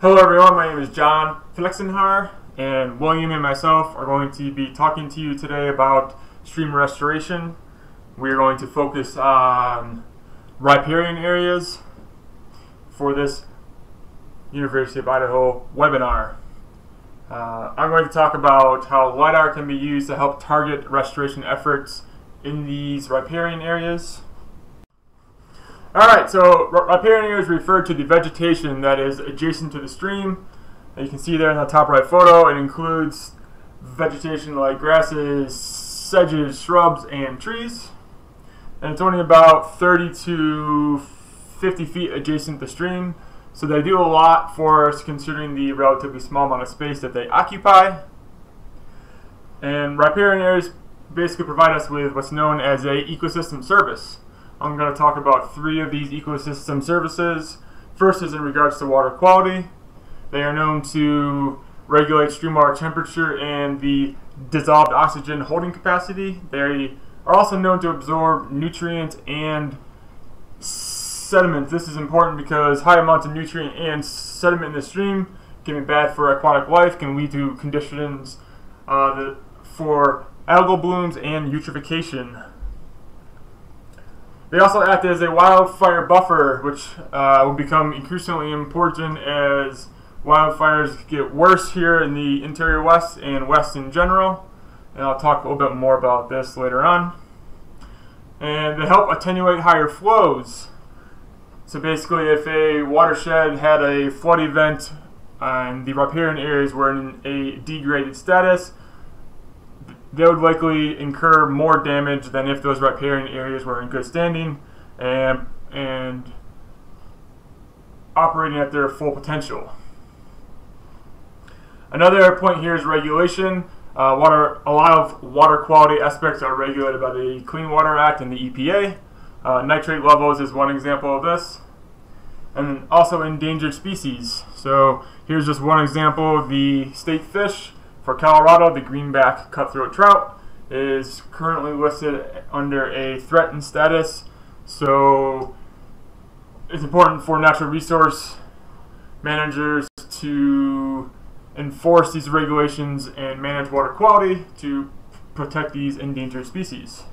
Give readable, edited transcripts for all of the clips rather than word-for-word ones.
Hello everyone, my name is John Flexenhar, and William and myself are going to be talking to you today about stream restoration. We are going to focus on riparian areas for this University of Idaho webinar. I'm going to talk about how LiDAR can be used to help target restoration efforts in these riparian areas. Alright, so riparian areas refer to the vegetation that is adjacent to the stream. And you can see there in the top right photo, it includes vegetation like grasses, sedges, shrubs, and trees. And it's only about 30 to 50 feet adjacent to the stream. So they do a lot for us considering the relatively small amount of space that they occupy. And riparian areas basically provide us with what's known as an ecosystem service. I'm going to talk about 3 of these ecosystem services. First is in regards to water quality. They are known to regulate stream water temperature and the dissolved oxygen holding capacity. They are also known to absorb nutrients and sediment. This is important because high amounts of nutrient and sediment in the stream can be bad for aquatic life, can lead to conditions for algal blooms and eutrophication. They also act as a wildfire buffer, which will become increasingly important as wildfires get worse here in the interior west and west in general. And I'll talk a little bit more about this later on. And they help attenuate higher flows. So basically, if a watershed had a flood event and the riparian areas were in a degraded status, they would likely incur more damage than if those riparian areas were in good standing and operating at their full potential. Another point here is regulation. A lot of water quality aspects are regulated by the Clean Water Act and the EPA. Nitrate levels is one example of this. And also endangered species. So here's just one example. The state fish for Colorado, the greenback cutthroat trout, is currently listed under a threatened status. So it's important for natural resource managers to enforce these regulations and manage water quality to protect these endangered species.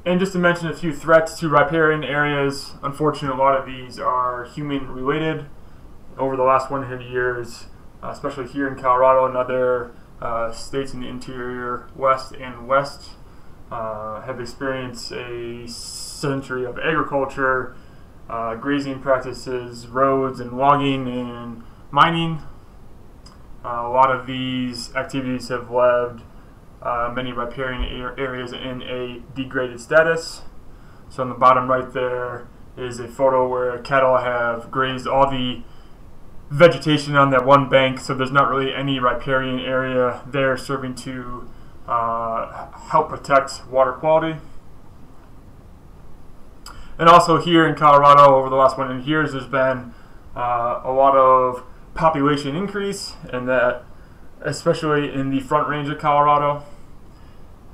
And just to mention a few threats to riparian areas, unfortunately a lot of these are human related. Over the last 100 years, especially here in Colorado and other states in the interior west and west, have experienced a century of agriculture, grazing practices, roads and logging and mining. A lot of these activities have left many riparian areas in a degraded status. So on the bottom right there is a photo where cattle have grazed all the vegetation on that one bank, so there's not really any riparian area there serving to help protect water quality. And also here in Colorado, over the last 100 years, there's been a lot of population increase, and that especially in the Front Range of Colorado.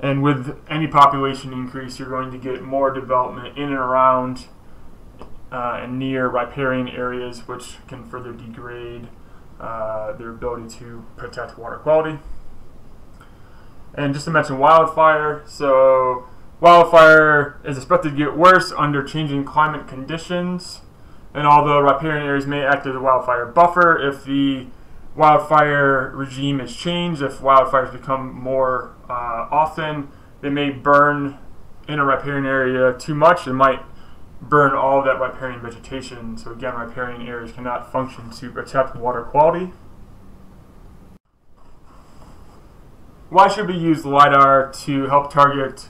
And with any population increase, you're going to get more development in and around and near riparian areas, which can further degrade their ability to protect water quality. And just to mention wildfire, so wildfire is expected to get worse under changing climate conditions. And although riparian areas may act as a wildfire buffer, if the wildfire regime is changed, if wildfires become more often, they may burn in a riparian area too much. It might burn all of that riparian vegetation. So again, riparian areas cannot function to protect water quality. Why should we use LiDAR to help target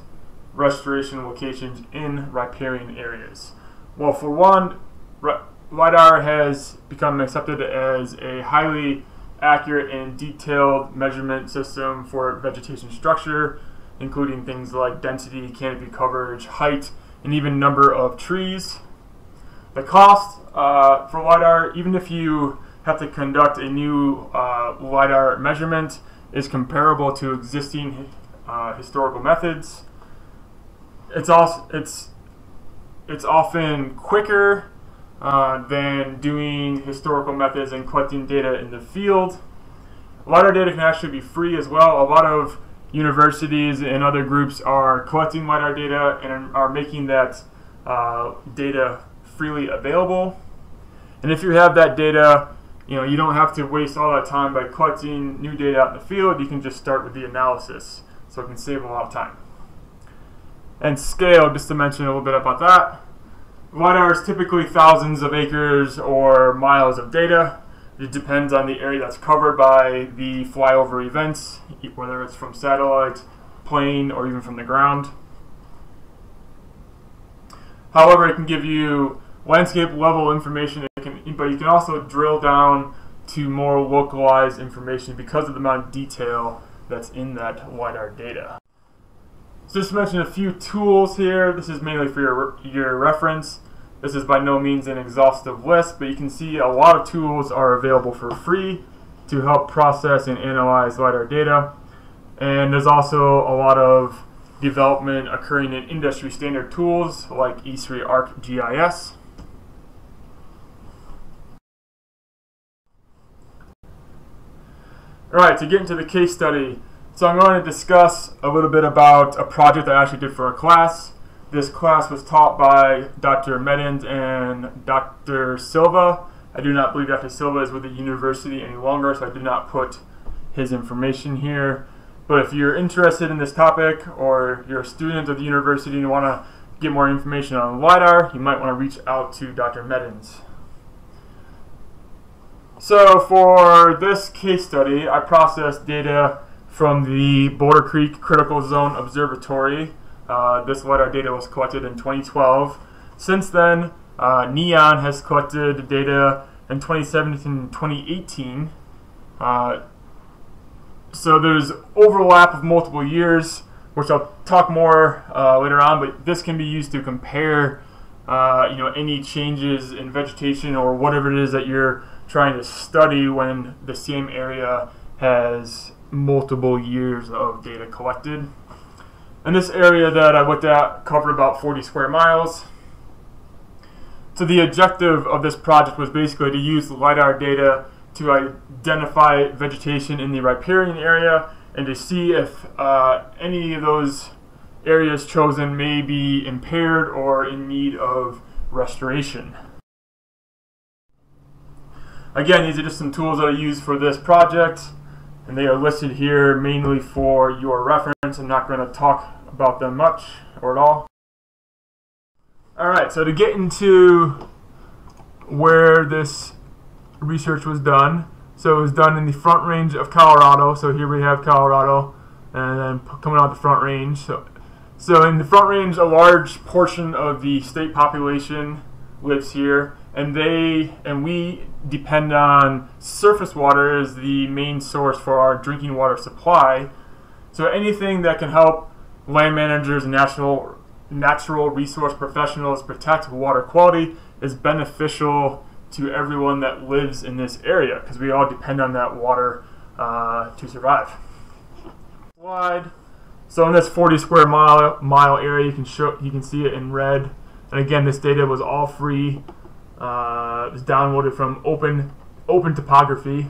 restoration locations in riparian areas? Well, for one, LiDAR has become accepted as a highly accurate and detailed measurement system for vegetation structure, including things like density, canopy coverage, height, and even number of trees. The cost for LiDAR, even if you have to conduct a new LiDAR measurement, is comparable to existing historical methods. It's often quicker than doing historical methods and collecting data in the field. LiDAR data can actually be free as well. A lot of universities and other groups are collecting LiDAR data and are making that data freely available. And if you have that data, you don't have to waste all that time by collecting new data out in the field. You can just start with the analysis, so it can save a lot of time. And scale, just to mention a little bit about that. LiDAR is typically thousands of acres or miles of data. It depends on the area that's covered by the flyover events, whether it's from satellite, plane, or even from the ground. However, it can give you landscape level information, but you can also drill down to more localized information because of the amount of detail that's in that LiDAR data. So just to mention a few tools here. This is mainly for your reference. This is by no means an exhaustive list, but you can see a lot of tools are available for free to help process and analyze LiDAR data. And there's also a lot of development occurring in industry standard tools like E3 ArcGIS. Alright, to get into the case study, so I'm going to discuss a little bit about a project I actually did for a class. This class was taught by Dr. Medins and Dr. Silva. I do not believe Dr. Silva is with the university any longer, so I did not put his information here. But if you're interested in this topic, or you're a student of the university and you want to get more information on LiDAR, you might want to reach out to Dr. Medins. So for this case study, I processed data from the Boulder Creek Critical Zone Observatory. This LiDAR data was collected in 2012. Since then, NEON has collected data in 2017 and 2018. So there's overlap of multiple years, which I'll talk more later on, but this can be used to compare any changes in vegetation or whatever it is that you're trying to study when the same area has multiple years of data collected. And this area that I looked at covered about 40 square miles. So the objective of this project was basically to use the LiDAR data to identify vegetation in the riparian area and to see if any of those areas chosen may be impaired or in need of restoration. Again, these are just some tools that I used for this project, and they are listed here mainly for your reference. I'm not going to talk about them much or at all. Alright, so to get into where this research was done, so it was done in the Front Range of Colorado. So here we have Colorado, and then coming out the Front Range. So in the Front Range, a large portion of the state population lives here, and we depend on surface water as the main source for our drinking water supply. So anything that can help land managers and natural resource professionals protect water quality is beneficial to everyone that lives in this area, because we all depend on that water to survive. Slide. So in this 40 square mile area, you can see it in red. And again, this data was all free. It was downloaded from open topography.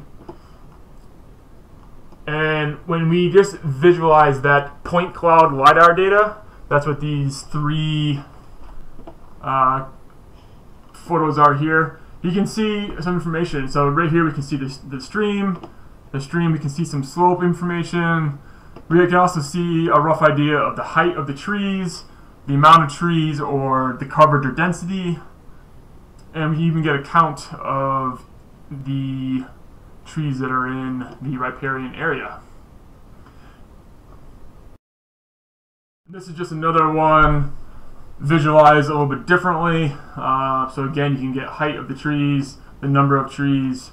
And when we just visualize that point cloud LiDAR data, that's what these three photos are here. You can see some information. So right here we can see the stream. We can see some slope information. We can also see a rough idea of the height of the trees, the amount of trees or the coverage or density. And we can even get a count of the trees that are in the riparian area. This is just another one visualized a little bit differently. So again, you can get height of the trees, the number of trees,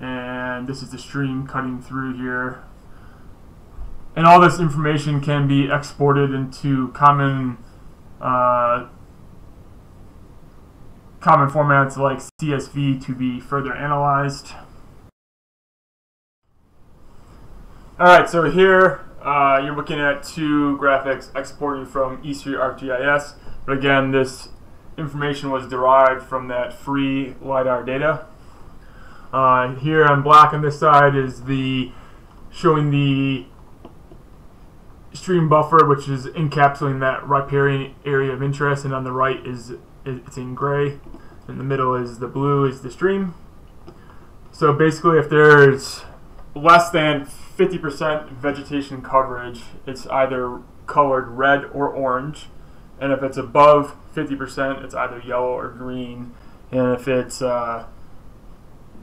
and this is the stream cutting through here. And all this information can be exported into common formats like CSV to be further analyzed. Alright, so here you're looking at two graphics exported from E3 ArcGIS. But again, this information was derived from that free LiDAR data. Here on black on this side is showing the stream buffer, which is encapsulating that riparian area of interest, and on the right it's in gray. In the middle is the blue is the stream. So basically, if there's less than 50% vegetation coverage, it's either colored red or orange, and if it's above 50%, it's either yellow or green. And if it's above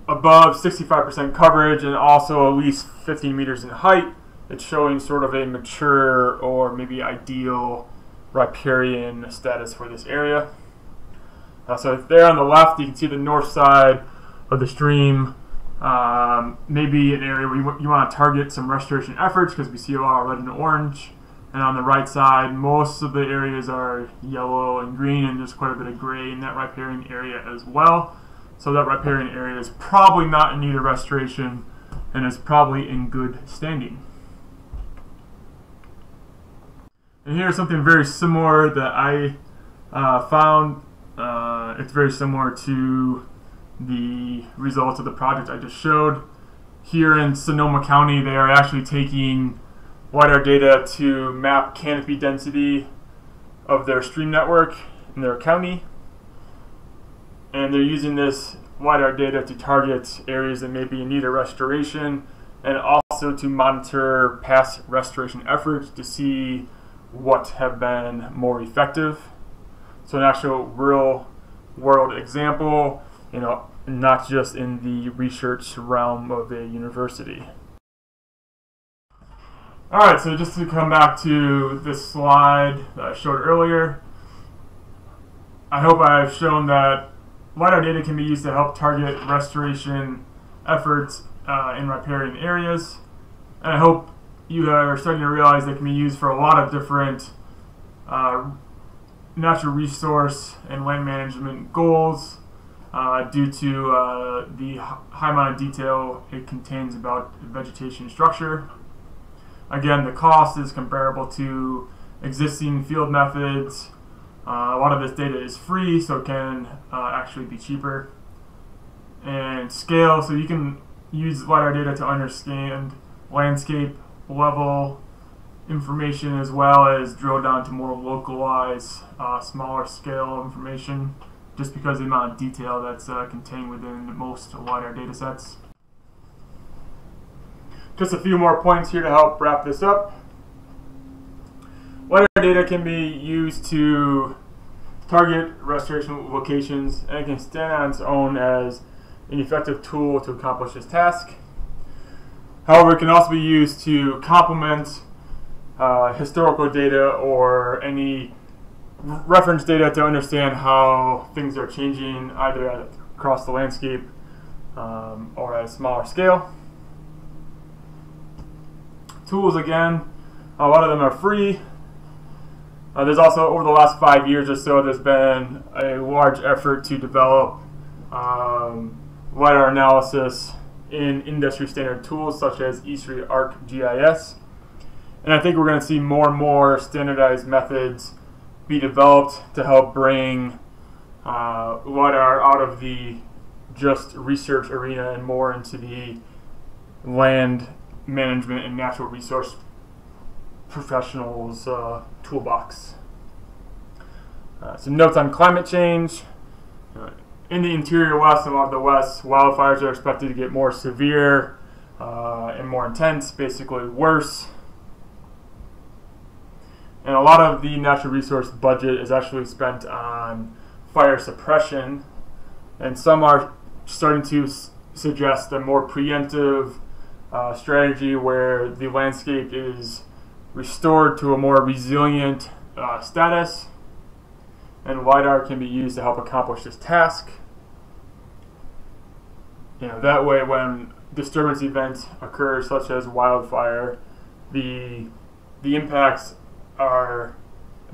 65% coverage and also at least 15 meters in height, it's showing sort of a mature or maybe ideal riparian status for this area. So there on the left, you can see the north side of the stream, maybe an area where you want to target some restoration efforts because we see a lot of red and orange. And on the right side, most of the areas are yellow and green, and there's quite a bit of gray in that riparian area as well. So that riparian area is probably not in need of restoration and is probably in good standing. And here's something very similar that I found. It's very similar to the results of the project I just showed. Here in Sonoma County, they are actually taking LiDAR data to map canopy density of their stream network in their county. And they're using this LiDAR data to target areas that may be in need of restoration, and also to monitor past restoration efforts to see what have been more effective. So an actual real world example, not just in the research realm of a university. Alright, so just to come back to this slide that I showed earlier, I hope I've shown that LiDAR data can be used to help target restoration efforts in riparian areas. And I hope you are starting to realize they can be used for a lot of different natural resource and land management goals due to the high amount of detail it contains about vegetation structure. Again, the cost is comparable to existing field methods. A lot of this data is free, so it can actually be cheaper. And scale, so you can use LiDAR data to understand landscape level information as well as drill down to more localized, smaller scale information, just because of the amount of detail that's contained within most LiDAR data sets. Just a few more points here to help wrap this up. LiDAR data can be used to target restoration locations, and it can stand on its own as an effective tool to accomplish this task. However, it can also be used to complement historical data or any reference data to understand how things are changing either across the landscape or at a smaller scale. Tools, again, a lot of them are free. There's also, over the last 5 years or so, there's been a large effort to develop LiDAR analysis in industry standard tools such as E3 ArcGIS. And I think we're going to see more and more standardized methods be developed to help bring LiDAR out of the just research arena and more into the land management and natural resource professionals toolbox. Some notes on climate change. In the interior west and a lot of the west, wildfires are expected to get more severe and more intense, basically worse. And a lot of the natural resource budget is actually spent on fire suppression, and some are starting to suggest a more preemptive strategy where the landscape is restored to a more resilient status, and LiDAR can be used to help accomplish this task. That way, when disturbance events occur, such as wildfire, the impacts are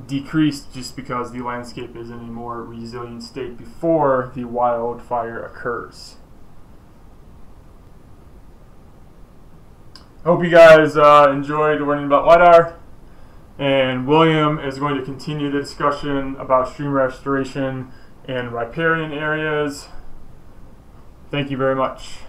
decreased just because the landscape is in a more resilient state before the wildfire occurs. I hope you guys enjoyed learning about LiDAR, and William is going to continue the discussion about stream restoration and riparian areas. Thank you very much.